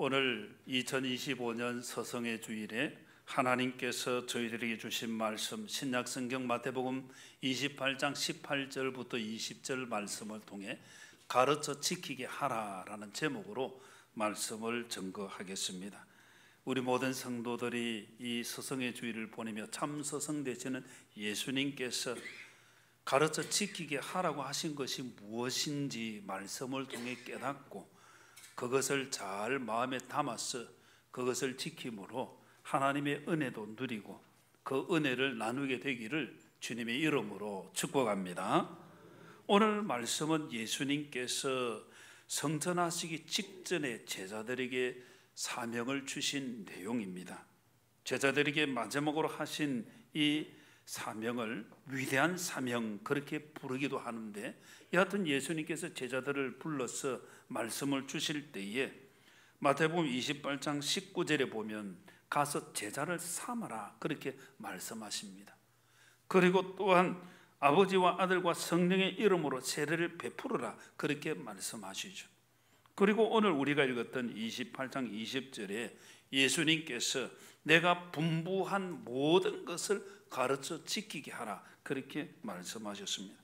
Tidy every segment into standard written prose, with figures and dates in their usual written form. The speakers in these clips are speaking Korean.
오늘 2025년 서성의 주일에 하나님께서 저희들에게 주신 말씀 신약성경 마태복음 28장 18절부터 20절 말씀을 통해 가르쳐 지키게 하라라는 제목으로 말씀을 증거하겠습니다. 우리 모든 성도들이 이 서성의 주일을 보내며 참 서성 되시는 예수님께서 가르쳐 지키게 하라고 하신 것이 무엇인지 말씀을 통해 깨닫고 그것을 잘 마음에 담아서 그것을 지킴으로 하나님의 은혜도 누리고 그 은혜를 나누게 되기를 주님의 이름으로 축복합니다. 오늘 말씀은 예수님께서 성전하시기 직전에 제자들에게 사명을 주신 내용입니다. 제자들에게 마지막으로 하신 이 사명을 위대한 사명 그렇게 부르기도 하는데, 여하튼 예수님께서 제자들을 불러서 말씀을 주실 때에 마태복음 28장 19절에 보면 가서 제자를 삼아라 그렇게 말씀하십니다. 그리고 또한 아버지와 아들과 성령의 이름으로 세례를 베풀어라 그렇게 말씀하시죠. 그리고 오늘 우리가 읽었던 28장 20절에 예수님께서 내가 분부한 모든 것을 가르쳐 지키게 하라 그렇게 말씀하셨습니다.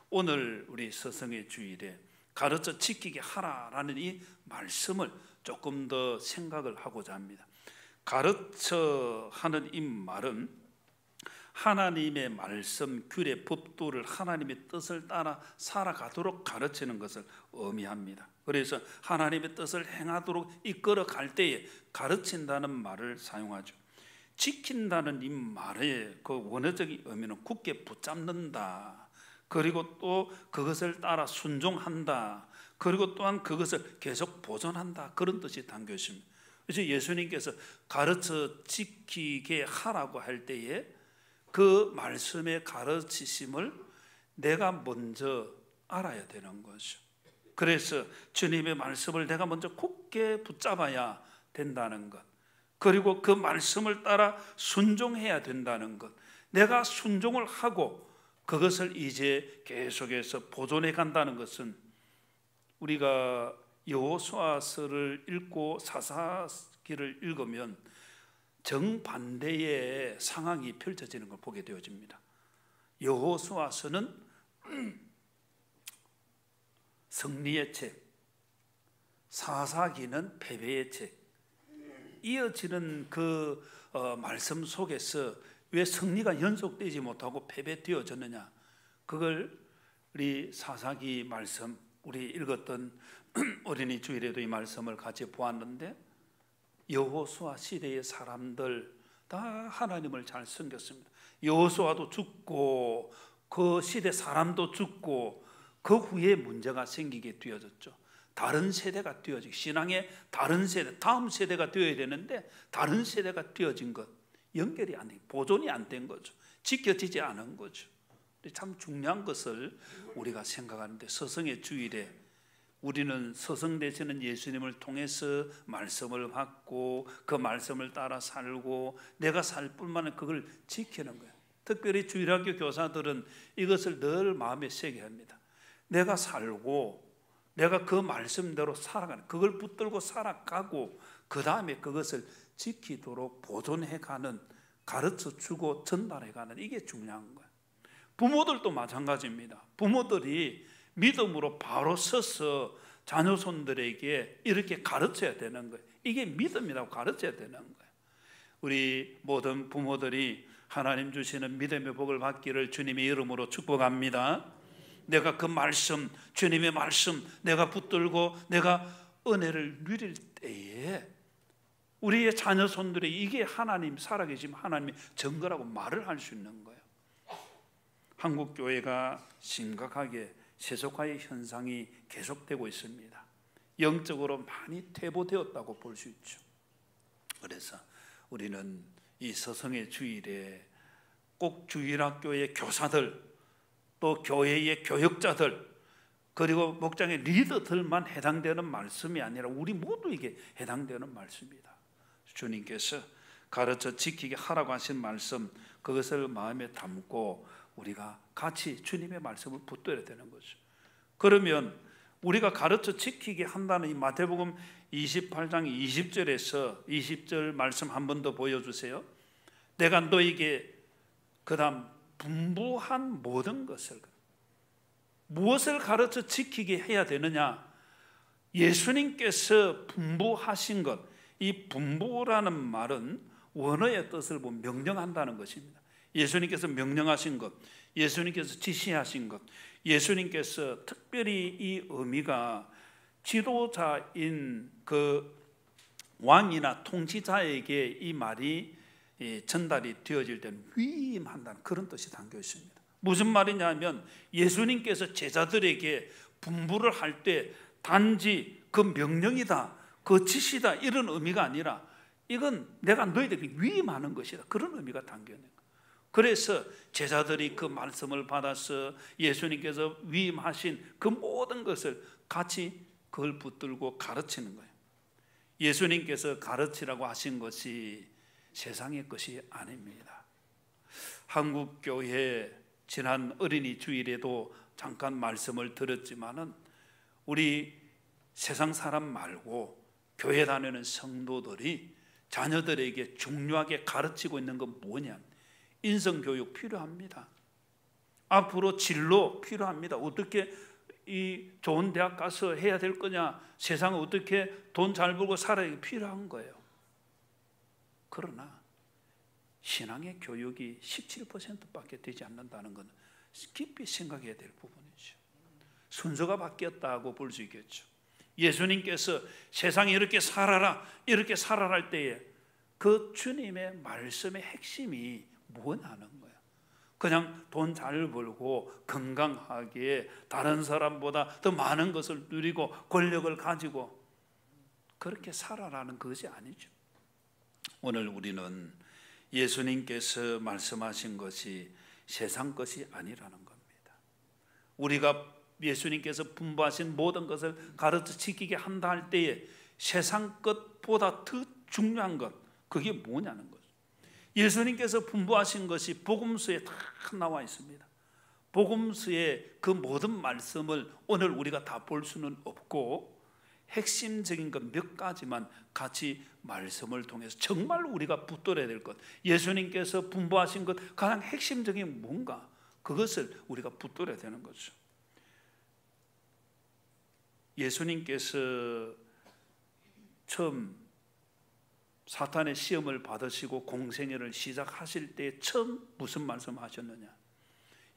오늘 우리 서성의 주일에 가르쳐 지키게 하라라는 이 말씀을 조금 더 생각을 하고자 합니다. 가르쳐 하는 이 말은 하나님의 말씀, 규례, 법도를 하나님의 뜻을 따라 살아가도록 가르치는 것을 의미합니다. 그래서 하나님의 뜻을 행하도록 이끌어 갈 때에 가르친다는 말을 사용하죠. 지킨다는 이 말의 그 원어적인 의미는 굳게 붙잡는다, 그리고 또 그것을 따라 순종한다, 그리고 또한 그것을 계속 보존한다, 그런 뜻이 담겨 있습니다. 그래서 예수님께서 가르쳐 지키게 하라고 할 때에 그 말씀의 가르치심을 내가 먼저 알아야 되는 거죠. 그래서 주님의 말씀을 내가 먼저 굳게 붙잡아야 된다는 것, 그리고 그 말씀을 따라 순종해야 된다는 것, 내가 순종을 하고 그것을 이제 계속해서 보존해 간다는 것은 우리가 여호수아서를 읽고 사사기를 읽으면 정반대의 상황이 펼쳐지는 걸 보게 되어집니다. 여호수아서는 승리의 책, 사사기는 패배의 책, 이어지는 그 말씀 속에서 왜 승리가 연속되지 못하고 패배되어졌느냐, 그걸 우리 사사기 말씀, 우리 읽었던 어린이 주일에도 이 말씀을 같이 보았는데, 여호수아 시대의 사람들 다 하나님을 잘 섬겼습니다. 여호수아도 죽고 그 시대 사람도 죽고 그 후에 문제가 생기게 되어졌죠. 다른 세대가 되어지고, 신앙의 다른 세대, 다음 세대가 되어야 되는데 다른 세대가 되어진 것, 연결이 안 돼, 보존이 안 된 거죠. 지켜지지 않은 거죠. 참 중요한 것을 우리가 생각하는데, 서성의 주일에 우리는 서성 되시는 예수님을 통해서 말씀을 받고 그 말씀을 따라 살고 내가 살 뿐만 아니라 그걸 지키는 거예요. 특별히 주일학교 교사들은 이것을 늘 마음에 새게 합니다. 내가 살고 내가 그 말씀대로 살아가는, 그걸 붙들고 살아가고 그 다음에 그것을 지키도록 보존해가는, 가르쳐주고 전달해가는, 이게 중요한 거예요. 부모들도 마찬가지입니다. 부모들이 믿음으로 바로 서서 자녀손들에게 이렇게 가르쳐야 되는 거예요. 이게 믿음이라고 가르쳐야 되는 거예요. 우리 모든 부모들이 하나님 주시는 믿음의 복을 받기를 주님의 이름으로 축복합니다. 내가 그 말씀, 주님의 말씀 내가 붙들고 내가 은혜를 누릴 때에 우리의 자녀손들이 이게 하나님, 살아계신 하나님의 증거라고 말을 할 수 있는 거예요. 한국교회가 심각하게 세속화의 현상이 계속되고 있습니다. 영적으로 많이 퇴보되었다고 볼 수 있죠. 그래서 우리는 이 서성의 주일에 꼭 주일학교의 교사들, 또 교회의 교역자들, 그리고 목장의 리더들만 해당되는 말씀이 아니라 우리 모두에게 해당되는 말씀입니다. 주님께서 가르쳐 지키게 하라고 하신 말씀, 그것을 마음에 담고 우리가 같이 주님의 말씀을 붙들어야 되는 거죠. 그러면 우리가 가르쳐 지키게 한다는 이 마태복음 28장 20절 말씀 한 번 더 보여주세요. 내가 너에게 그다음 분부한 모든 것을, 무엇을 가르쳐 지키게 해야 되느냐? 예수님께서 분부하신 것, 이 분부라는 말은 원어의 뜻을 보면 명령한다는 것입니다. 예수님께서 명령하신 것, 예수님께서 지시하신 것, 예수님께서 특별히 이 의미가 지도자인 그 왕이나 통치자에게 이 말이 전달이 되어질 때는 위임한다는 그런 뜻이 담겨 있습니다. 무슨 말이냐면 예수님께서 제자들에게 분부를 할 때 단지 그 명령이다, 그 지시다 이런 의미가 아니라 이건 내가 너희들에게 위임하는 것이다, 그런 의미가 담겨 있는 거예요. 그래서 제자들이 그 말씀을 받아서 예수님께서 위임하신 그 모든 것을 같이 그걸 붙들고 가르치는 거예요. 예수님께서 가르치라고 하신 것이 세상의 것이 아닙니다. 한국교회 지난 어린이 주일에도 잠깐 말씀을 드렸지만은 우리 세상 사람 말고 교회 다니는 성도들이 자녀들에게 중요하게 가르치고 있는 건 뭐냐? 인성교육 필요합니다. 앞으로 진로 필요합니다. 어떻게 이 좋은 대학 가서 해야 될 거냐? 세상을 어떻게 돈 잘 벌고 살아야 필요한 거예요. 그러나 신앙의 교육이 17%밖에 되지 않는다는 것은 깊이 생각해야 될 부분이죠. 순서가 바뀌었다고 볼 수 있겠죠. 예수님께서 세상에 이렇게 살아라, 이렇게 살아라 할 때에 그 주님의 말씀의 핵심이 뭐냐는 거예요. 그냥 돈 잘 벌고 건강하게 다른 사람보다 더 많은 것을 누리고 권력을 가지고 그렇게 살아라는 것이 아니죠. 오늘 우리는 예수님께서 말씀하신 것이 세상 것이 아니라는 겁니다. 우리가 예수님께서 분부하신 모든 것을 가르쳐 지키게 한다 할 때에 세상 것보다 더 중요한 것, 그게 뭐냐는 거죠. 예수님께서 분부하신 것이 복음서에 다 나와 있습니다. 복음서의 그 모든 말씀을 오늘 우리가 다 볼 수는 없고 핵심적인 것 몇 가지만 같이 말씀을 통해서 정말 우리가 붙들어야 될 것, 예수님께서 분부하신 것 가장 핵심적인 뭔가, 그것을 우리가 붙들어야 되는 거죠. 예수님께서 처음 사탄의 시험을 받으시고 공생애를 시작하실 때 처음 무슨 말씀하셨느냐?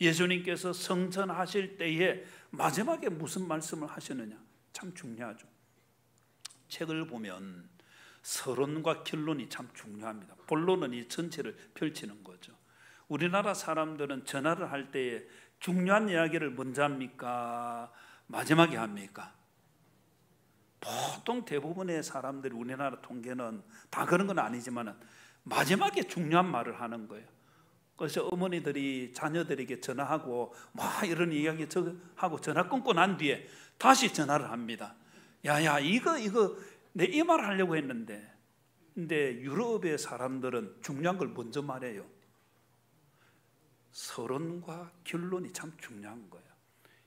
예수님께서 성천하실 때에 마지막에 무슨 말씀을 하셨느냐? 참 중요하죠. 책을 보면 서론과 결론이 참 중요합니다. 본론은 이 전체를 펼치는 거죠. 우리나라 사람들은 전화를 할 때에 중요한 이야기를 먼저 합니까? 마지막에 합니까? 보통 대부분의 사람들이 우리나라 통계는 다 그런 건 아니지만 마지막에 중요한 말을 하는 거예요. 그래서 어머니들이 자녀들에게 전화하고 막 이런 이야기 하고 전화 끊고 난 뒤에 다시 전화를 합니다. 야야 이거 내 이 말 하려고 했는데. 근데 유럽의 사람들은 중요한 걸 먼저 말해요. 서론과 결론이 참 중요한 거예요.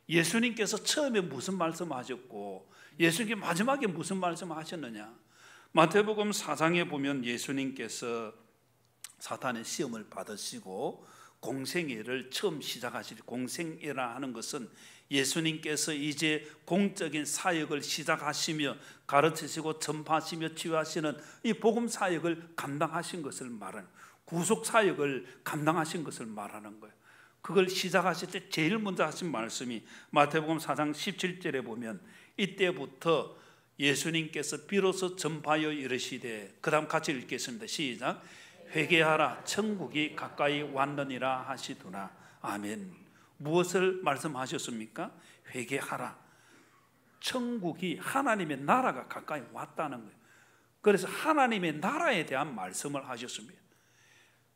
예수님께서 처음에 무슨 말씀하셨고 예수님께 마지막에 무슨 말씀하셨느냐? 마태복음 4장에 보면 예수님께서 사탄의 시험을 받으시고 공생애를 처음 시작하실 때, 공생애라 하는 것은 예수님께서 이제 공적인 사역을 시작하시며 가르치시고 전파하시며 치유하시는 이 복음 사역을 감당하신 것을 말하는, 구속 사역을 감당하신 것을 말하는 거예요. 그걸 시작하실 때 제일 먼저 하신 말씀이 마태복음 4장 17절에 보면 이때부터 예수님께서 비로소 전파하여 이르시되, 그 다음 같이 읽겠습니다. 시작. 회개하라 천국이 가까이 왔느니라 하시더라. 아멘. 무엇을 말씀하셨습니까? 회개하라. 천국이, 하나님의 나라가 가까이 왔다는 거예요. 그래서 하나님의 나라에 대한 말씀을 하셨습니다.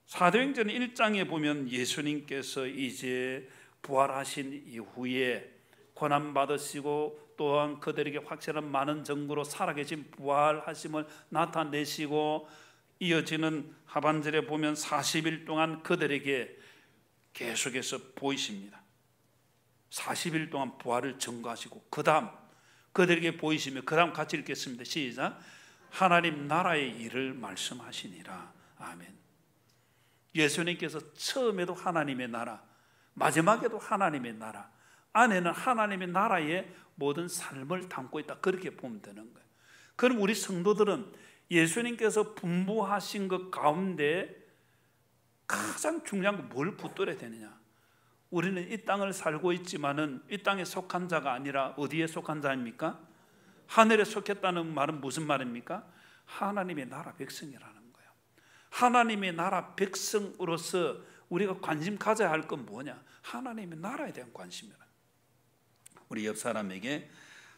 사도행전 1장에 보면 예수님께서 이제 부활하신 이후에 고난받으시고 또한 그들에게 확실한 많은 증거로 살아계신 부활하심을 나타내시고 이어지는 하반절에 보면 40일 동안 그들에게 계속해서 보이십니다. 40일 동안 부활을 증거하시고 그 다음 그들에게 보이시며, 그 다음 같이 읽겠습니다. 시작. 하나님 나라의 일을 말씀하시니라. 아멘. 예수님께서 처음에도 하나님의 나라, 마지막에도 하나님의 나라, 안에는 하나님의 나라의 모든 삶을 담고 있다, 그렇게 보면 되는 거예요. 그럼 우리 성도들은 예수님께서 분부하신 것 가운데 가장 중요한 건 뭘 붙들어야 되느냐? 우리는 이 땅을 살고 있지만은 이 땅에 속한 자가 아니라 어디에 속한 자입니까? 하늘에 속했다는 말은 무슨 말입니까? 하나님의 나라 백성이라는 거예요. 하나님의 나라 백성으로서 우리가 관심 가져야 할 건 뭐냐? 하나님의 나라에 대한 관심이라. 우리 옆 사람에게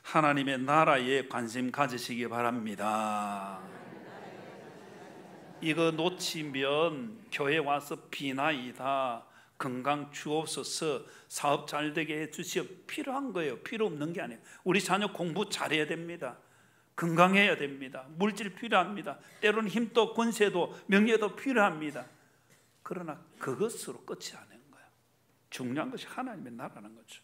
하나님의 나라에 관심 가지시기 바랍니다. 이거 놓치면 교회 와서 비나이다, 건강 주옵소서, 사업 잘 되게 해주시오, 필요한 거예요. 필요 없는 게 아니에요. 우리 자녀 공부 잘해야 됩니다. 건강해야 됩니다. 물질 필요합니다. 때로는 힘도 권세도 명예도 필요합니다. 그러나 그것으로 끝이 아닌 거예요. 중요한 것이 하나님의 나라는 거죠.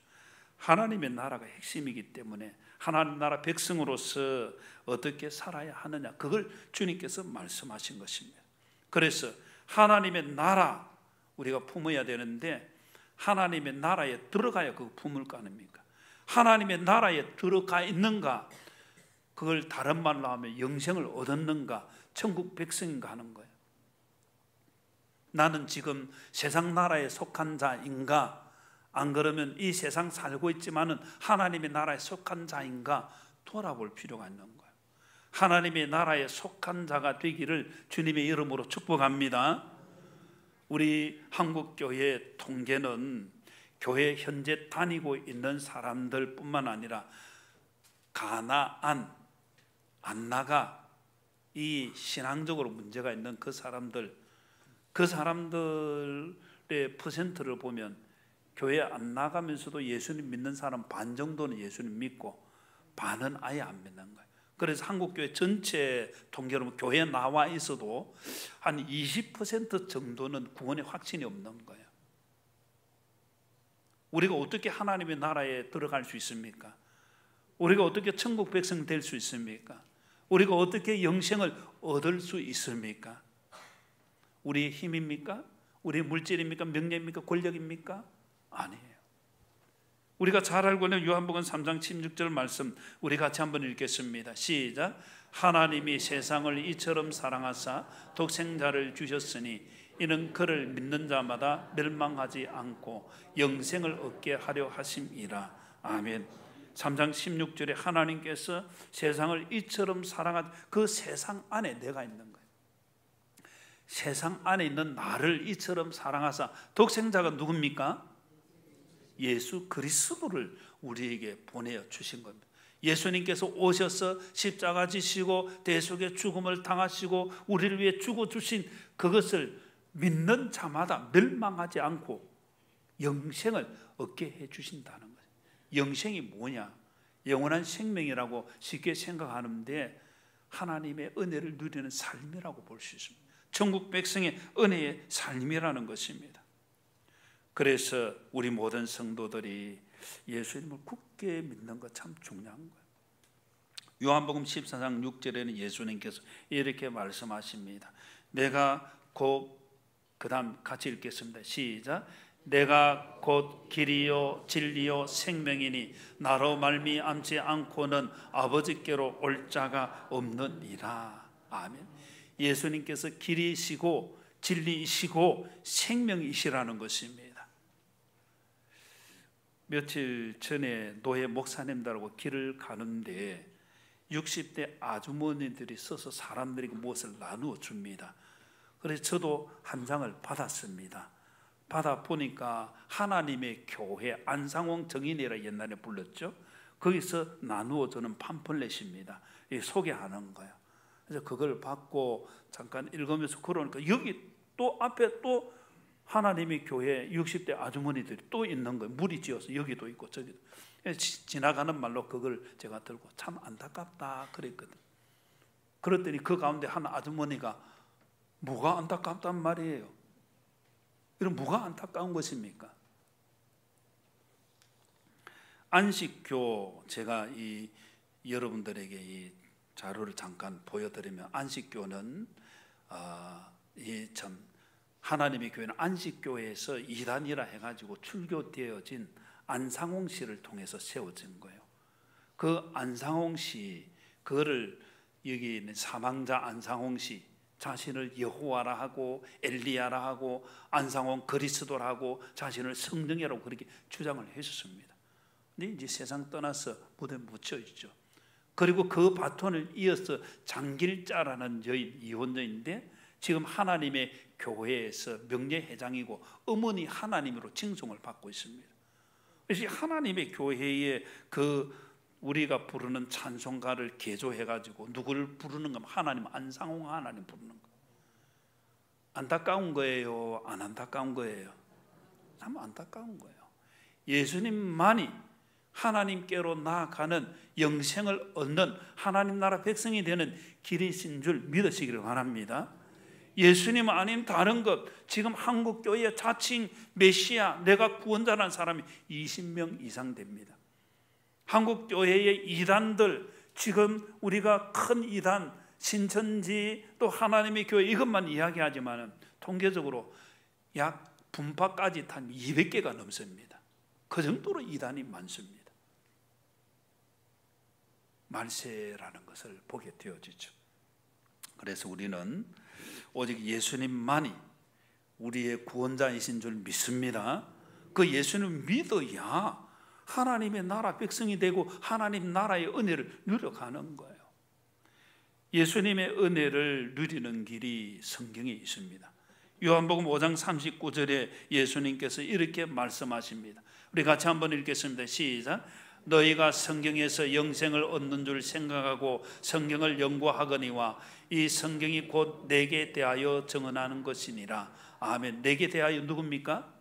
하나님의 나라가 핵심이기 때문에 하나님 나라 백성으로서 어떻게 살아야 하느냐, 그걸 주님께서 말씀하신 것입니다. 그래서 하나님의 나라 우리가 품어야 되는데, 하나님의 나라에 들어가야 그 품을 거 아닙니까? 하나님의 나라에 들어가 있는가, 그걸 다른 말로 하면 영생을 얻었는가, 천국 백성인가 하는 거예요. 나는 지금 세상 나라에 속한 자인가, 안 그러면 이 세상 살고 있지만은 하나님의 나라에 속한 자인가 돌아볼 필요가 있는 거예요. 하나님의 나라에 속한 자가 되기를 주님의 이름으로 축복합니다. 우리 한국교회 통계는 교회 현재 다니고 있는 사람들 뿐만 아니라 가나안, 안 나가, 이 신앙적으로 문제가 있는 그 사람들의 퍼센트를 보면 교회 안 나가면서도 예수님 믿는 사람 반 정도는 예수님 믿고 반은 아예 안 믿는 거예요. 그래서 한국교회 전체 통계로 보면 교회에 나와 있어도 한 20% 정도는 구원의 확신이 없는 거예요. 우리가 어떻게 하나님의 나라에 들어갈 수 있습니까? 우리가 어떻게 천국 백성 될 수 있습니까? 우리가 어떻게 영생을 얻을 수 있습니까? 우리의 힘입니까? 우리의 물질입니까? 명예입니까? 권력입니까? 아니에요. 우리가 잘 알고 있는 요한복음 3장 16절 말씀 우리 같이 한번 읽겠습니다. 시작. 하나님이 세상을 이처럼 사랑하사 독생자를 주셨으니 이는 그를 믿는 자마다 멸망하지 않고 영생을 얻게 하려 하심이라. 아멘. 3장 16절에 하나님께서 세상을 이처럼 사랑한 그 세상 안에 내가 있는 거예요. 세상 안에 있는 나를 이처럼 사랑하사, 독생자가 누굽니까? 예수 그리스도를 우리에게 보내어 주신 겁니다. 예수님께서 오셔서 십자가 지시고 대속의 죽음을 당하시고 우리를 위해 죽어주신 그것을 믿는 자마다 멸망하지 않고 영생을 얻게 해주신다는 거예요. 영생이 뭐냐? 영원한 생명이라고 쉽게 생각하는데 하나님의 은혜를 누리는 삶이라고 볼 수 있습니다. 천국 백성의 은혜의 삶이라는 것입니다. 그래서 우리 모든 성도들이 예수님을 굳게 믿는 것 참 중요한 거예요. 요한복음 14장 6절에는 예수님께서 이렇게 말씀하십니다. 내가 곧, 그 다음 같이 읽겠습니다. 시작. 내가 곧 길이요 진리요 생명이니 나로 말미암지 않고는 아버지께로 올 자가 없느니라. 아멘. 예수님께서 길이시고 진리이시고 생명이시라는 것입니다. 며칠 전에 노예 목사님들하고 길을 가는데 60대 아주머니들이 서서 사람들에게 무엇을 나누어 줍니다. 그래서 저도 한 장을 받았습니다. 받아 보니까 하나님의 교회, 안상홍 정인이라 옛날에 불렀죠. 거기서 나누어 주는 팜플렛입니다. 소개하는 거예요. 그래서 그걸 받고 잠깐 읽으면서 그러니까 여기 또 앞에 또 하나님의 교회 60대 아주머니들이 또 있는 거예요. 물이 지어서 여기도 있고 저기도. 지나가는 말로 그걸 제가 들고 참 안타깝다 그랬거든. 그랬더니 그 가운데 한 아주머니가 뭐가 안타깝단 말이에요. 이런 뭐가 안타까운 것입니까? 안식교 제가 이 여러분들에게 이 자료를 잠깐 보여드리면, 안식교는 이 참 하나님의 교회는 안식교회에서 이단이라 해가지고 출교되어진 안상홍 씨를 통해서 세워진 거예요. 그 안상홍 씨, 그거를 여기 있는 사망자 안상홍 씨 자신을 여호와라 하고 엘리야라 하고 안상홍 그리스도라 하고 자신을 성령이라고 그렇게 주장을 했었습니다. 근데 이제 세상 떠나서 무대에 묻혀 있죠. 그리고 그 바톤을 이어서 장길자라는 여인, 이혼녀인데 지금 하나님의 교회에서 명예회장이고 어머니 하나님으로 칭송을 받고 있습니다. 그래서 하나님의 교회에 그 우리가 부르는 찬송가를 개조해가지고 누구를 부르는 건 하나님, 안상홍 하나님 부르는 거. 안타까운 거예요? 안 안타까운 거예요? 참 안타까운 거예요. 예수님만이 하나님께로 나아가는 영생을 얻는 하나님 나라 백성이 되는 길이신 줄 믿으시기를 바랍니다. 예수님 아닌 다른 것, 지금 한국교회 자칭 메시아, 내가 구원자라는 사람이 20명 이상 됩니다. 한국교회의 이단들, 지금 우리가 큰 이단, 신천지 또 하나님의 교회 이것만 이야기하지만 통계적으로 약 분파까지 한 200개가 넘습니다. 그 정도로 이단이 많습니다. 말세라는 것을 보게 되어지죠. 그래서 우리는 오직 예수님만이 우리의 구원자이신 줄 믿습니다. 그 예수님 믿어야 하나님의 나라 백성이 되고 하나님 나라의 은혜를 누려가는 거예요. 예수님의 은혜를 누리는 길이 성경에 있습니다. 요한복음 5장 39절에 예수님께서 이렇게 말씀하십니다. 우리 같이 한번 읽겠습니다. 시작. 너희가 성경에서 영생을 얻는 줄 생각하고 성경을 연구하거니와 이 성경이 곧 내게 대하여 증언하는 것이니라. 아멘. 내게 대하여 누굽니까?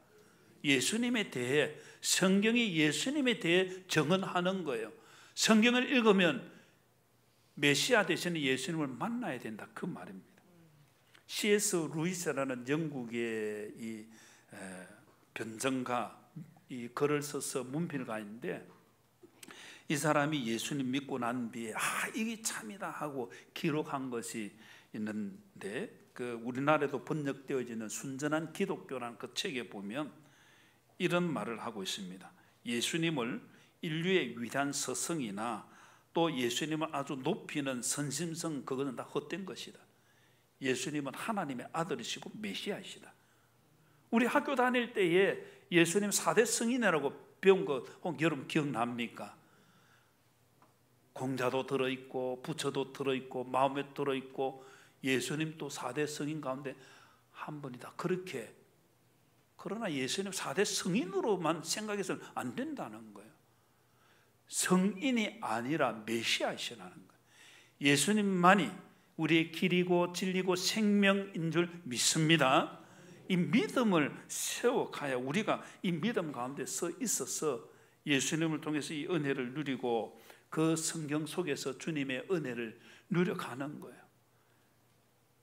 예수님에 대해, 성경이 예수님에 대해 증언하는 거예요. 성경을 읽으면 메시아 되시는 예수님을 만나야 된다, 그 말입니다. C.S. 루이스라는 영국의 이 변증가, 이 글을 써서 문필가 있는데, 이 사람이 예수님 믿고 난 뒤에 이게 참이다 하고 기록한 것이 있는데, 그 우리나라에도 번역되어지는 순전한 기독교라는 그 책에 보면 이런 말을 하고 있습니다. 예수님을 인류의 위대한 서성이나 또 예수님을 아주 높이는 선심성, 그거는 다 헛된 것이다. 예수님은 하나님의 아들이시고 메시아이시다. 우리 학교 다닐 때에 예수님 4대 성인이라고 배운 거 여러분 기억납니까? 공자도 들어있고 부처도 들어있고 마음에 들어있고 예수님 또 4대 성인 가운데 한 분이다. 그렇게, 그러나 예수님 4대 성인으로만 생각해서는 안 된다는 거예요. 성인이 아니라 메시아이시라는 거예요. 예수님만이 우리의 길이고 진리고 생명인 줄 믿습니다. 이 믿음을 세워가야 우리가 이 믿음 가운데 서 있어서 예수님을 통해서 이 은혜를 누리고 그 성경 속에서 주님의 은혜를 누려가는 거예요.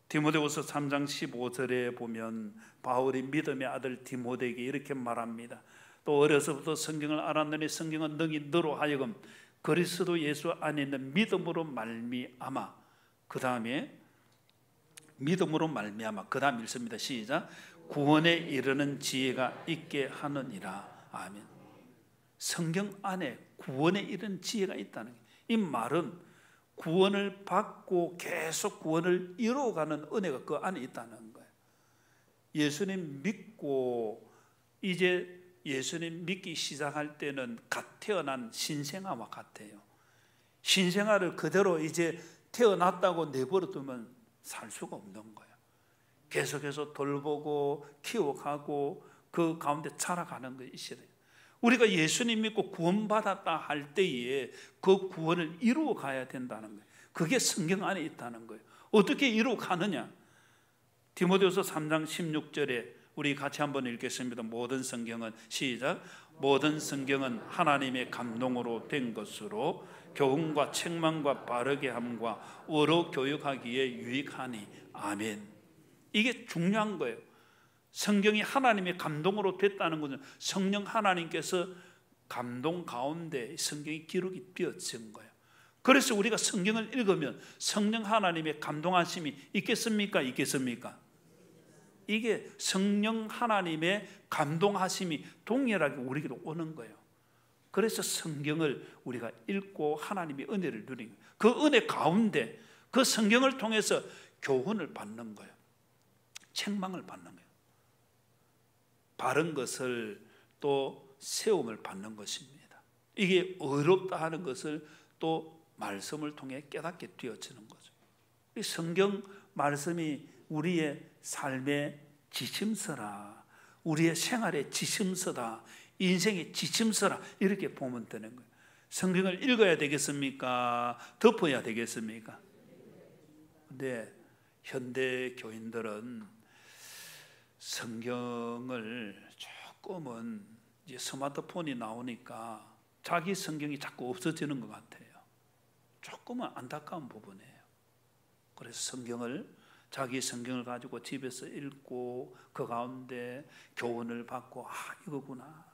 디모데후서 3장 15절에 보면 바울이 믿음의 아들 디모데에게 이렇게 말합니다. 또 어려서부터 성경을 알았느니 성경은 능히 너로 하여금 그리스도 예수 안에 있는 믿음으로 말미암아, 그 다음에 믿음으로 말미암아, 그 다음 읽습니다. 시작. 구원에 이르는 지혜가 있게 하느니라. 아멘. 성경 안에 구원에 이르는 지혜가 있다는 거예요. 이 말은 구원을 받고 계속 구원을 이루어가는 은혜가 그 안에 있다는 거예요. 예수님 믿고 이제 예수님 믿기 시작할 때는 갓 태어난 신생아와 같아요. 신생아를 그대로 이제 태어났다고 내버려두면 살 수가 없는 거예요. 계속해서 돌보고 키워가고 그 가운데 자라가는 것이 있어야 돼요. 우리가 예수님 믿고 구원받았다 할 때에 그 구원을 이루어 가야 된다는 거예요. 그게 성경 안에 있다는 거예요. 어떻게 이루어 가느냐? 디모데후서 3장 16절에 우리 같이 한번 읽겠습니다. 모든 성경은 시작. 모든 성경은 하나님의 감동으로 된 것으로 교훈과 책망과 바르게 함과 어로 교육하기에 유익하니. 아멘. 이게 중요한 거예요. 성경이 하나님의 감동으로 됐다는 것은 성령 하나님께서 감동 가운데 성경이 기록이 되어진 거예요. 그래서 우리가 성경을 읽으면 성령 하나님의 감동하심이 있겠습니까? 있겠습니까? 이게 성령 하나님의 감동하심이 동일하게 우리에게도 오는 거예요. 그래서 성경을 우리가 읽고 하나님의 은혜를 누리는 거예요. 그 은혜 가운데 그 성경을 통해서 교훈을 받는 거예요. 책망을 받는 거예요. 바른 것을 또 세움을 받는 것입니다. 이게 의롭다 하는 것을 또 말씀을 통해 깨닫게 되어지는 거죠. 이 성경 말씀이 우리의 삶의 지침서라, 우리의 생활의 지침서다, 인생의 지침서라, 이렇게 보면 되는 거예요. 성경을 읽어야 되겠습니까? 덮어야 되겠습니까? 근데 현대 교인들은 성경을 조금은 이제 스마트폰이 나오니까 자기 성경이 자꾸 없어지는 것 같아요. 조금은 안타까운 부분이에요. 그래서 자기 성경을 가지고 집에서 읽고 그 가운데 교훈을 받고 이거구나.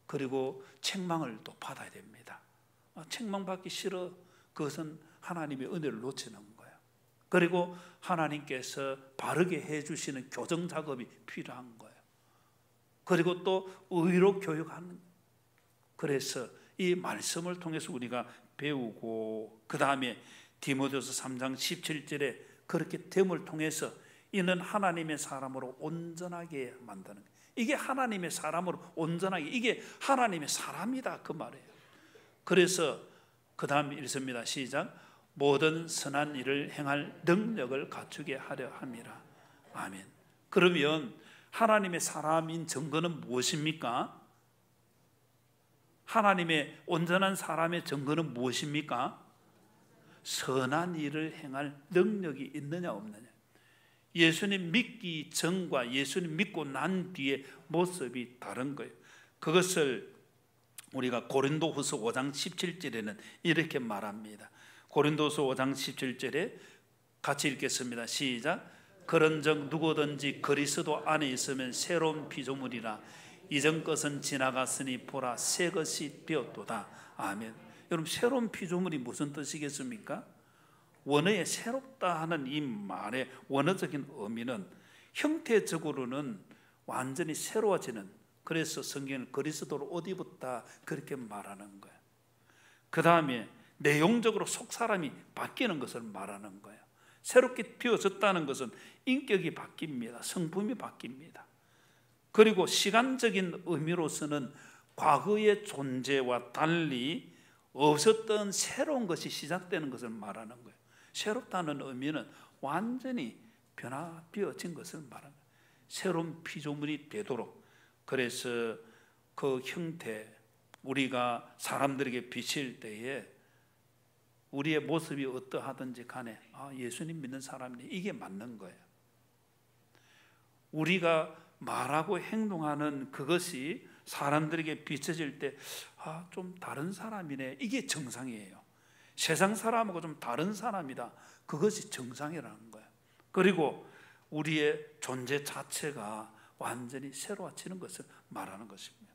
그리고 책망을 또 받아야 됩니다. 책망받기 싫어. 그것은 하나님의 은혜를 놓치는 거예요. 그리고 하나님께서 바르게 해주시는 교정 작업이 필요한 거예요. 그리고 또 의로 교육하는 거예요. 그래서 이 말씀을 통해서 우리가 배우고, 그 다음에 디모데후서 3장 17절에 그렇게 됨을 통해서 이는 하나님의 사람으로 온전하게 만드는 거예요. 이게 하나님의 사람으로 온전하게, 이게 하나님의 사람이다, 그 말이에요. 그래서 그 다음 읽습니다. 시작. 모든 선한 일을 행할 능력을 갖추게 하려 함이라. 아멘. 그러면 하나님의 사람인 증거는 무엇입니까? 하나님의 온전한 사람의 증거는 무엇입니까? 선한 일을 행할 능력이 있느냐 없느냐. 예수님 믿기 전과 예수님 믿고 난 뒤의 모습이 다른 거예요. 그것을 우리가 고린도후서 5장 17절에는 이렇게 말합니다. 고린도후서 5장 17절에 같이 읽겠습니다. 시작. 그런즉 누구든지 그리스도 안에 있으면 새로운 피조물이라. 이전 것은 지나갔으니 보라 새 것이 되었도다. 아멘. 여러분, 새로운 피조물이 무슨 뜻이겠습니까? 원어의 새롭다 하는 이 말의 원어적인 의미는 형태적으로는 완전히 새로워지는, 그래서 성경은 그리스도로 옷 입었다 그렇게 말하는 거예요. 그 다음에 내용적으로 속사람이 바뀌는 것을 말하는 거예요. 새롭게 되어졌다는 것은 인격이 바뀝니다. 성품이 바뀝니다. 그리고 시간적인 의미로서는 과거의 존재와 달리 없었던 새로운 것이 시작되는 것을 말하는 거예요. 새롭다는 의미는 완전히 변화되어진 것을 말하는 거예요. 새로운 피조물이 되도록. 그래서 그 형태, 우리가 사람들에게 비칠 때에 우리의 모습이 어떠하든지 간에 예수님 믿는 사람이 이게 맞는 거예요. 우리가 말하고 행동하는 그것이 사람들에게 비춰질 때 좀 다른 사람이네, 이게 정상이에요. 세상 사람하고 좀 다른 사람이다, 그것이 정상이라는 거예요. 그리고 우리의 존재 자체가 완전히 새로워지는 것을 말하는 것입니다.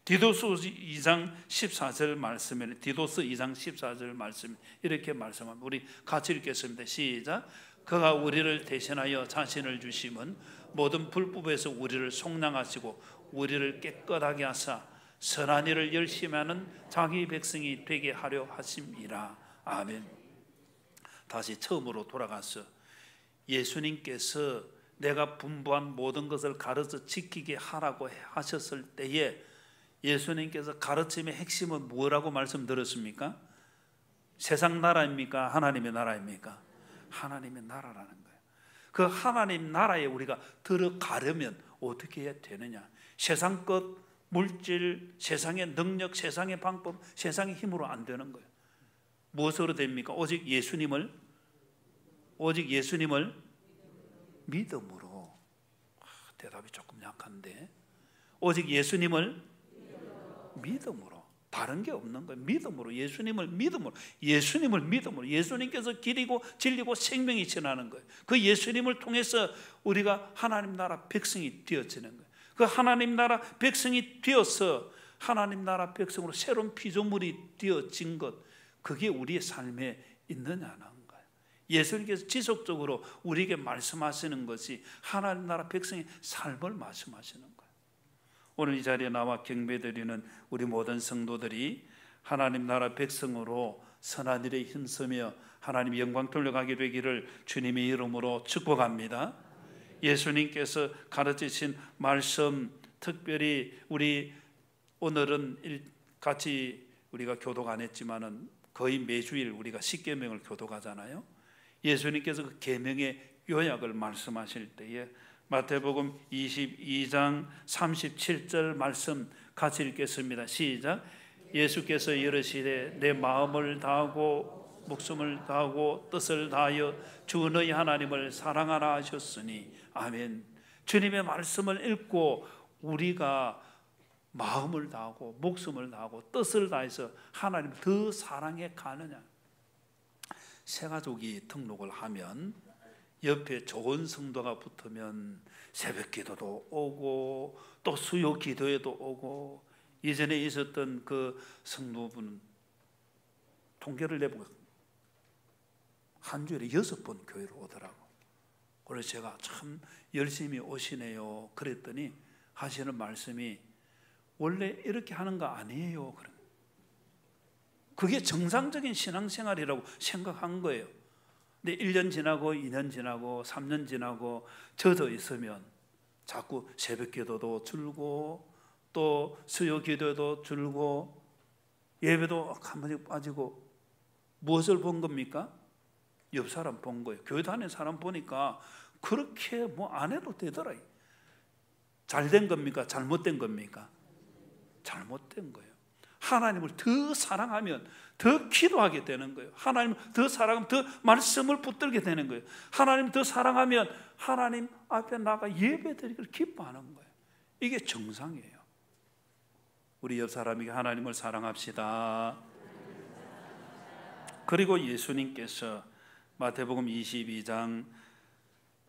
디도서 2장 14절 말씀에, 디도서 2장 14절 말씀 이렇게 말씀합니다. 우리 같이 읽겠습니다. 시작. 그가 우리를 대신하여 자신을 주심은 모든 불법에서 우리를 속량하시고 우리를 깨끗하게 하사 선한 일을 열심히 하는 자기 백성이 되게 하려 하심이라. 아멘. 다시 처음으로 돌아가서 예수님께서 내가 분부한 모든 것을 가르쳐 지키게 하라고 하셨을 때에 예수님께서 가르침의 핵심은 뭐라고 말씀드렸습니까? 세상 나라입니까? 하나님의 나라입니까? 하나님의 나라라는 거예요. 그 하나님 나라에 우리가 들어가려면 어떻게 해야 되느냐? 세상 것, 물질, 세상의 능력, 세상의 방법, 세상의 힘으로 안 되는 거예요. 무엇으로 됩니까? 오직 예수님을 믿음으로. 대답이 조금 약한데, 오직 예수님을 믿음으로. 다른 게 없는 거예요. 믿음으로, 예수님을 믿음으로, 예수님께서 길이고 진리고 생명이 지나는 거예요. 그 예수님을 통해서 우리가 하나님 나라 백성이 되어지는 거예요. 그 하나님 나라 백성이 되어서 하나님 나라 백성으로 새로운 피조물이 되어진 것, 그게 우리의 삶에 있느냐는 거예요. 예수님께서 지속적으로 우리에게 말씀하시는 것이 하나님 나라 백성의 삶을 말씀하시는 거예요. 오늘 이 자리에 나와 경배드리는 우리 모든 성도들이 하나님 나라 백성으로 선한 일에 힘쓰며 하나님 영광 돌려가게 되기를 주님의 이름으로 축복합니다. 예수님께서 가르치신 말씀, 특별히 우리 오늘은 같이 우리가 교독 안 했지만은 거의 매주일 우리가 십계명을 교독하잖아요. 예수님께서 그 계명의 요약을 말씀하실 때에 마태복음 22장 37절 말씀 같이 읽겠습니다. 시작. 예수께서 이르시되 내 마음을 다하고 목숨을 다하고 뜻을 다하여 주 너희 하나님을 사랑하라 하셨으니 아멘. 주님의 말씀을 읽고 우리가 마음을 다하고 목숨을 다하고 뜻을 다해서 하나님을 더 사랑해 가느냐. 새가족이 등록을 하면 옆에 좋은 성도가 붙으면 새벽 기도도 오고 또 수요 기도에도 오고, 예전에 있었던 그 성도분은 통계를 내보고 한 주일에 6번 교회를 오더라고. 그래서 제가 참 열심히 오시네요 그랬더니 하시는 말씀이 원래 이렇게 하는 거 아니에요. 그게 정상적인 신앙생활이라고 생각한 거예요. 근데 1년 지나고 2년 지나고 3년 지나고 젖어 있으면 자꾸 새벽 기도도 줄고 또 수요 기도도 줄고 예배도 한 번씩 빠지고, 무엇을 본 겁니까? 옆 사람 본 거예요. 교회 다니는 사람 보니까 그렇게 뭐 안 해도 되더라. 잘된 겁니까? 잘못된 겁니까? 잘못된 거예요. 하나님을 더 사랑하면 더 기도하게 되는 거예요. 하나님을 더 사랑하면 더 말씀을 붙들게 되는 거예요. 하나님을 더 사랑하면 하나님 앞에 나가 예배드리기를 기뻐하는 거예요. 이게 정상이에요. 우리 옆 사람에게 하나님을 사랑합시다. 그리고 예수님께서 마태복음 22장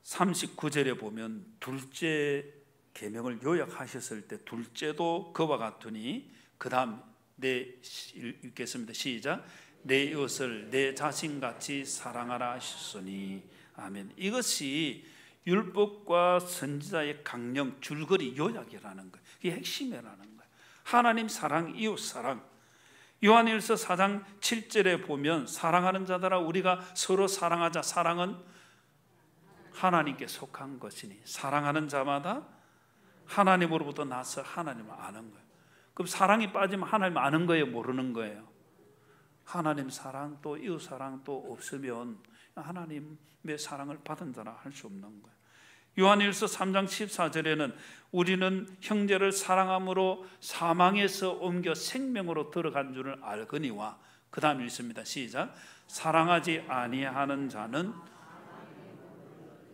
39절에 보면 둘째 계명을 요약하셨을 때 둘째도 그와 같으니 그 다음 읽겠습니다. 시작. 내 이웃을 내 자신같이 사랑하라 하셨으니 아멘. 이것이 율법과 선지자의 강령 줄거리 요약이라는 거예요. 이게 핵심이라는 거예요. 하나님 사랑, 이웃 사랑. 요한일서 4장 7절에 보면 사랑하는 자들아 우리가 서로 사랑하자. 사랑은 하나님께 속한 것이니 사랑하는 자마다 하나님으로부터 나서 하나님을 아는 거예요. 그럼 사랑이 빠지면 하나님 아는 거예요, 모르는 거예요? 하나님 사랑 또 이웃 사랑 또 없으면 하나님의 사랑을 받은 자라 할 수 없는 거예요. 요한일서 3장 14절에는 우리는 형제를 사랑함으로 사망에서 옮겨 생명으로 들어간 줄을 알거니와, 그 다음 읽습니다. 시작. 사랑하지 아니하는 자는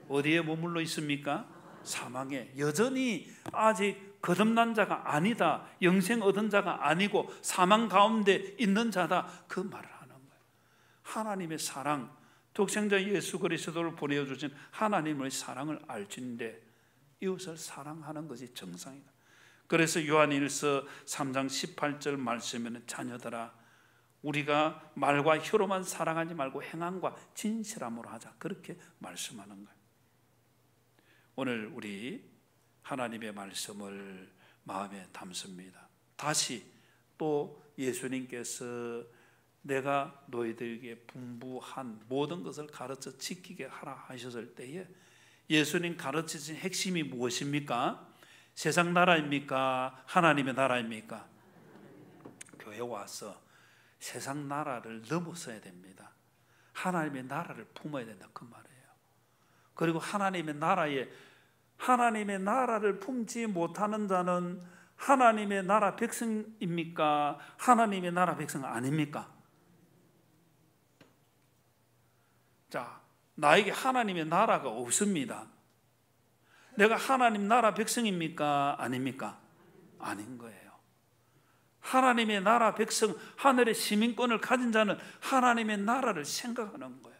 어디에 머물러 있습니까? 사망에. 여전히 아직 거듭난 자가 아니다, 영생 얻은 자가 아니고 사망 가운데 있는 자다, 그 말을 하는 거예요. 하나님의 사랑, 독생자 예수 그리스도를 보내주신 하나님의 사랑을 알지인데 이웃을 사랑하는 것이 정상이다. 그래서 요한일서 3장 18절 말씀에는 자녀들아 우리가 말과 혀로만 사랑하지 말고 행함과 진실함으로 하자, 그렇게 말씀하는 거예요. 오늘 우리 하나님의 말씀을 마음에 담습니다. 다시 또 예수님께서 내가 너희들에게 분부한 모든 것을 가르쳐 지키게 하라 하셨을 때에 예수님 가르치신 핵심이 무엇입니까? 세상 나라입니까? 하나님의 나라입니까? 교회 와서 세상 나라를 넘어서야 됩니다. 하나님의 나라를 품어야 된다, 그 말이에요. 그리고 하나님의 나라를 품지 못하는 자는 하나님의 나라 백성입니까? 하나님의 나라 백성 아닙니까? 자, 나에게 하나님의 나라가 없습니다. 내가 하나님 나라 백성입니까? 아닙니까? 아닌 거예요. 하나님의 나라 백성, 하늘의 시민권을 가진 자는 하나님의 나라를 생각하는 거예요.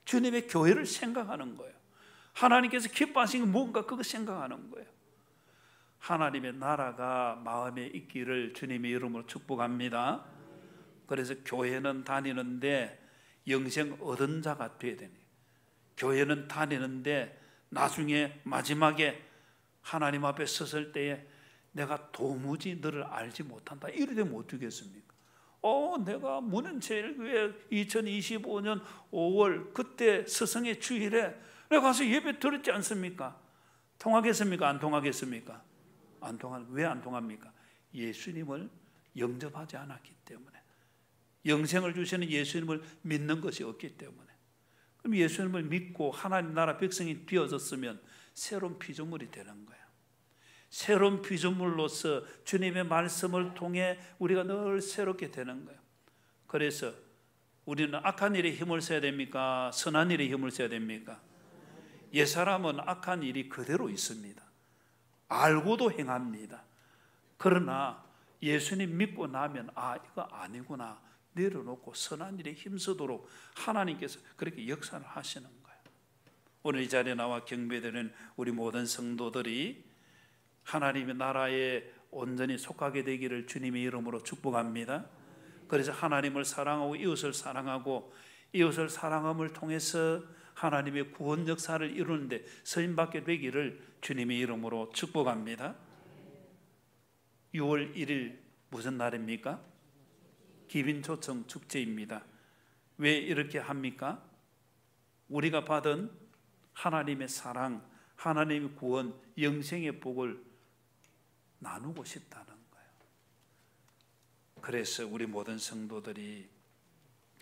주님의 교회를 생각하는 거예요. 하나님께서 기뻐하시는 게 뭔가 그거 생각하는 거예요. 하나님의 나라가 마음에 있기를 주님의 이름으로 축복합니다. 그래서 교회는 다니는데 영생 얻은 자가 돼야 되네. 교회는 다니는데 나중에 마지막에 하나님 앞에 섰을 때에 내가 도무지 너를 알지 못한다, 이래 되면 어떻겠습니까? 내가 문현제일교회 2025년 5월 그때 스승의 주일에 내가 가서 예배 드렸지 않습니까? 통하겠습니까? 안 통하겠습니까? 안 통하는. 왜 안 통합니까? 예수님을 영접하지 않았기 때문에. 영생을 주시는 예수님을 믿는 것이 없기 때문에. 그럼 예수님을 믿고 하나님 나라 백성이 되어졌으면 새로운 피조물이 되는 거예요. 새로운 피조물로서 주님의 말씀을 통해 우리가 늘 새롭게 되는 거예요. 그래서 우리는 악한 일에 힘을 써야 됩니까? 선한 일에 힘을 써야 됩니까? 옛사람은 악한 일이 그대로 있습니다. 알고도 행합니다. 그러나 예수님 믿고 나면 이거 아니구나 내려놓고 선한 일에 힘쓰도록 하나님께서 그렇게 역사를 하시는 거예요. 오늘 이 자리에 나와 경배되는 우리 모든 성도들이 하나님의 나라에 온전히 속하게 되기를 주님의 이름으로 축복합니다. 그래서 하나님을 사랑하고 이웃을 사랑하고 이웃을 사랑함을 통해서 하나님의 구원 역사를 이루는데 쓰임받게 되기를 주님의 이름으로 축복합니다. 6월 1일 무슨 날입니까? 기빈초청 축제입니다. 왜 이렇게 합니까? 우리가 받은 하나님의 사랑, 하나님의 구원, 영생의 복을 나누고 싶다는 거예요. 그래서 우리 모든 성도들이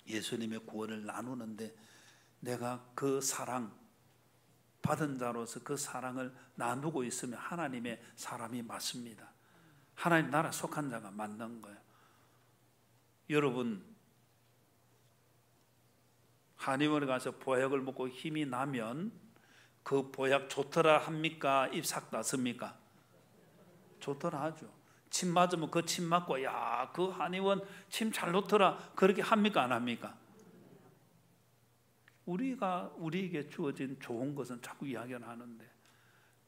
예수님의 구원을 나누는데 내가 그 사랑 받은 자로서 그 사랑을 나누고 있으면 하나님의 사람이 맞습니다. 하나님 나라 속한 자가 맞는 거예요. 여러분, 한의원에 가서 보약을 먹고 힘이 나면 그 보약 좋더라 합니까? 입 싹 났습니까? 좋더라 하죠. 침 맞으면 그 침 맞고 야, 그 한의원 침 잘 놓더라 그렇게 합니까? 안 합니까? 우리에게 주어진 좋은 것은 자꾸 이야기를 하는데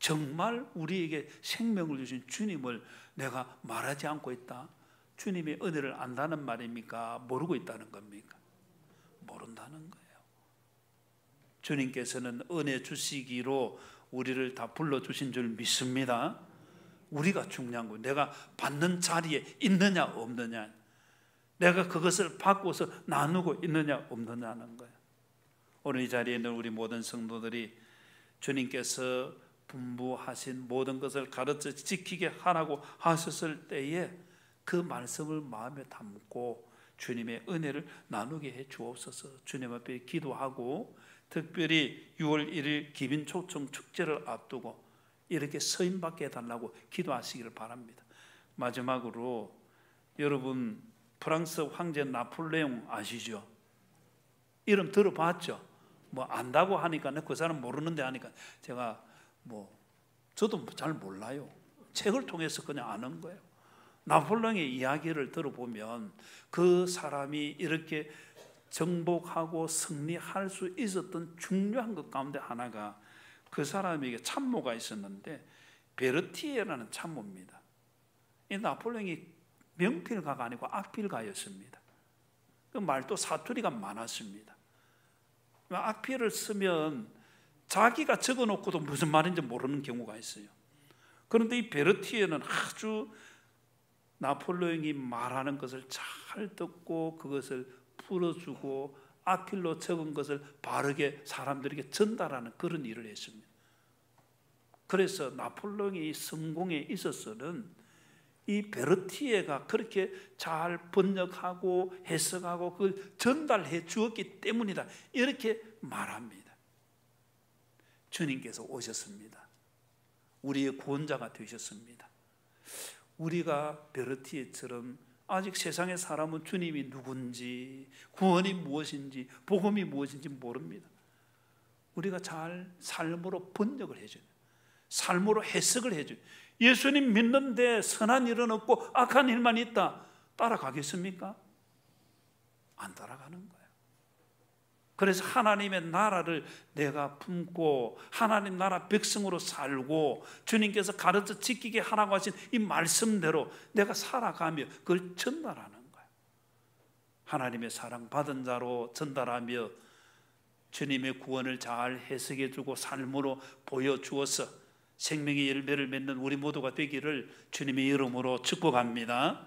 정말 우리에게 생명을 주신 주님을 내가 말하지 않고 있다? 주님의 은혜를 안다는 말입니까? 모르고 있다는 겁니까? 모른다는 거예요. 주님께서는 은혜 주시기로 우리를 다 불러주신 줄 믿습니다. 우리가 중요한 거예요. 내가 받는 자리에 있느냐 없느냐, 내가 그것을 받고서 나누고 있느냐 없느냐는 거예요. 오늘 이 자리에 있는 우리 모든 성도들이 주님께서 분부하신 모든 것을 가르쳐 지키게 하라고 하셨을 때에 그 말씀을 마음에 담고 주님의 은혜를 나누게 해 주옵소서. 주님 앞에 기도하고 특별히 6월 1일 기빈초청 축제를 앞두고 이렇게 서임받게 해달라고 기도하시기를 바랍니다. 마지막으로 여러분, 프랑스 황제 나폴레옹 아시죠? 이름 들어봤죠? 뭐 안다고 하니까 그 사람 모르는데 하니까 제가 저도 잘 몰라요. 책을 통해서 그냥 아는 거예요. 나폴레옹의 이야기를 들어보면 그 사람이 이렇게 정복하고 승리할 수 있었던 중요한 것 가운데 하나가 그 사람에게 참모가 있었는데 베르티에라는 참모입니다. 이 나폴레옹이 명필가가 아니고 악필가였습니다. 그 말도 사투리가 많았습니다. 악필을 쓰면 자기가 적어놓고도 무슨 말인지 모르는 경우가 있어요. 그런데 이 베르티에는 아주 나폴레옹이 말하는 것을 잘 듣고 그것을 풀어주고 악필로 적은 것을 바르게 사람들에게 전달하는 그런 일을 했습니다. 그래서 나폴레옹의 성공에 있어서는 이 베르티에가 그렇게 잘 번역하고 해석하고 그걸 전달해 주었기 때문이다, 이렇게 말합니다. 주님께서 오셨습니다. 우리의 구원자가 되셨습니다. 우리가 베르티에처럼 아직 세상의 사람은 주님이 누군지, 구원이 무엇인지, 복음이 무엇인지 모릅니다. 우리가 잘 삶으로 번역을 해줘요. 삶으로 해석을 해줘요. 예수님 믿는데 선한 일은 없고 악한 일만 있다, 따라가겠습니까? 안 따라가는 거예요. 그래서 하나님의 나라를 내가 품고 하나님 나라 백성으로 살고 주님께서 가르쳐 지키게 하라고 하신 이 말씀대로 내가 살아가며 그걸 전달하는 거예요. 하나님의 사랑받은 자로 전달하며 주님의 구원을 잘 해석해 주고 삶으로 보여주어서 생명의 열매를 맺는 우리 모두가 되기를 주님의 이름으로 축복합니다.